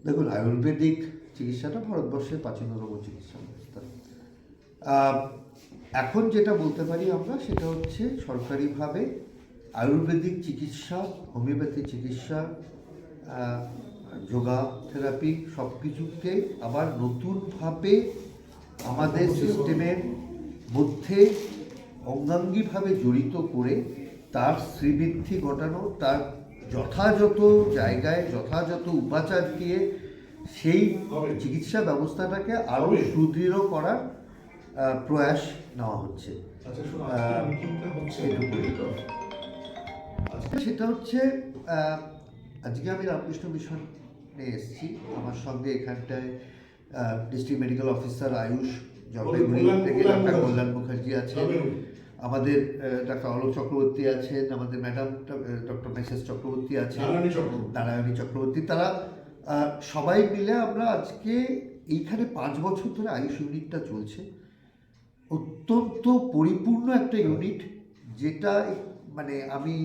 দেখুন, আয়ুর্বেদিক চিকিৎসাটা ভারতবর্ষের প্রাচীনতম চিকিৎসা ব্যবস্থা। এখন যেটা বলতে পারি আমরা সেটা হচ্ছে সরকারিভাবে আয়ুর্বেদিক চিকিৎসা, হোমিওপ্যাথি চিকিৎসা, যোগা থেরাপি সব কিছুকে আবার নতুনভাবে আমাদের সিস্টেমের মধ্যে অঙ্গাঙ্গিভাবে জড়িত করে তার শ্রীবৃদ্ধি ঘটানো, তার যথাযথ জায়গায় যথাযথ উপাচার দিয়ে সেই চিকিৎসা ব্যবস্থাটাকে আরও সুদৃঢ় করার প্রয়াস নেওয়া হচ্ছে। সেটা হচ্ছে আজকে আমি রামকৃষ্ণ মিশনে এসেছি। আমার সঙ্গে এখানটায় district medical officer Ayush Jalpaiguri থেকে ডাক্তার কল্যাণ মুখার্জি আছেন, আমাদের ডাক্তার অলোক চক্রবর্তী আছেন, আমাদের ম্যাডাম ডক্টর মেসেস চক্রবর্তী আছেন, নারায়ণী চক্রবর্তী। তারা সবাই মিলে আমরা আজকে এইখানে 5 বছর ধরে আয়ুষ ইউনিটটা চলছে। অত্যন্ত পরিপূর্ণ একটা ইউনিট, যেটা মানে আমি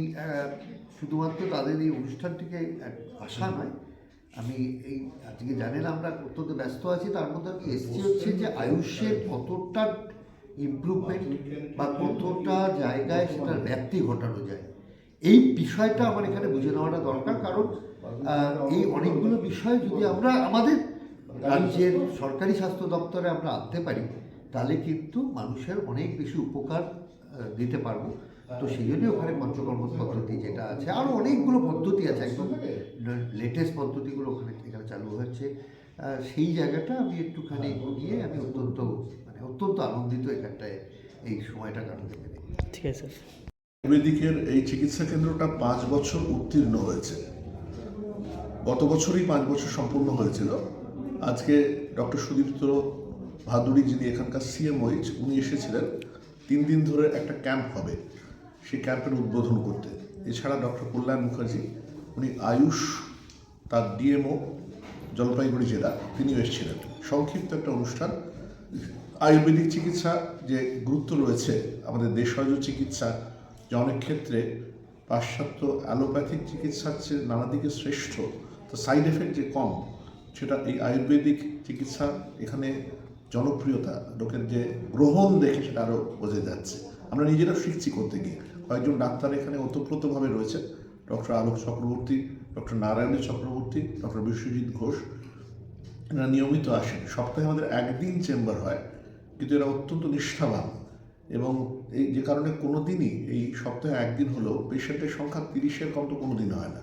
শুধুমাত্র তাদের এই অনুষ্ঠানটিকে আসা নয়, আমি এই আজকে জানেন আমরা অত্যন্ত ব্যস্ত আছি, তার মধ্যে আমি এসছি হচ্ছে যে আয়ুষের কতটা ইমপ্রুভমেন্ট বা কতটা জায়গায় সেটার ব্যাপ্তি ঘটানো যায়, এই বিষয়টা আমার এখানে বুঝে নেওয়াটা দরকার। কারণ এই অনেকগুলো বিষয় যদি আমরা আমাদের রাজ্যের সরকারি স্বাস্থ্য দপ্তরে আমরা আনতে পারি, তাহলে কিন্তু মানুষের অনেক বেশি উপকার দিতে পারবো। তো সেই জন্যই ওখানে পঞ্চকর্ম পদ্ধতি যেটা আছে, আরও অনেকগুলো পদ্ধতি আছে, একদম লেটেস্ট পদ্ধতিগুলো এখানে চালু হচ্ছে। সেই জায়গাটা আমি একটুখানি গিয়ে আমি অত্যন্ত আনন্দিত এখানটায় এই সময়টা কাটাতে পেরে। ঠিক আছে স্যার। আয়ুর্বেদিকের এই চিকিৎসা কেন্দ্রটা 5 বছর উত্তীর্ণ হয়েছে। গত বছরই 5 বছর সম্পূর্ণ হয়েছিল। আজকে ডক্টর সুদীপ্ত ভাদুড়ী, যিনি এখানকার সিএমওইচ, উনি এসেছিলেন। 3 দিন ধরে একটা ক্যাম্প হবে, সেই ক্যাম্পের উদ্বোধন করতে। এছাড়া ডক্টর কল্যাণ মুখার্জি, উনি আয়ুষ তার ডিএমও জলপাইগুড়ি জেলা, তিনিও এসেছিলেন। সংক্ষিপ্ত একটা অনুষ্ঠান। আয়ুর্বেদিক চিকিৎসা যে গুরুত্ব রয়েছে, আমাদের দেশজ চিকিৎসা যে অনেক ক্ষেত্রে পাশ্চাত্য অ্যালোপ্যাথিক চিকিৎসার চেয়ে নানা দিকে শ্রেষ্ঠ, তো সাইড এফেক্ট যে কম, সেটা এই আয়ুর্বেদিক চিকিৎসা এখানে জনপ্রিয়তা, লোকের যে গ্রহণ দেখে সেটা আরও বোঝা যাচ্ছে। আমরা নিজেরাও শিখছি করতে গিয়ে। কয়েকজন ডাক্তার এখানে ওতপ্রোতভাবে রয়েছে, ডক্টর আলোক চক্রবর্তী, ডক্টর নারায়ণী চক্রবর্তী, ডক্টর বিশ্বজিৎ ঘোষ। এরা নিয়মিত আসেন। সপ্তাহে আমাদের একদিন চেম্বার হয়, কিন্তু এরা অত্যন্ত নিষ্ঠাবান। এবং এই যে কারণে কোনো দিনই এই সপ্তাহে একদিন হলেও পেশেন্টের সংখ্যা 30-এর কম তো কোনো দিন হয় না।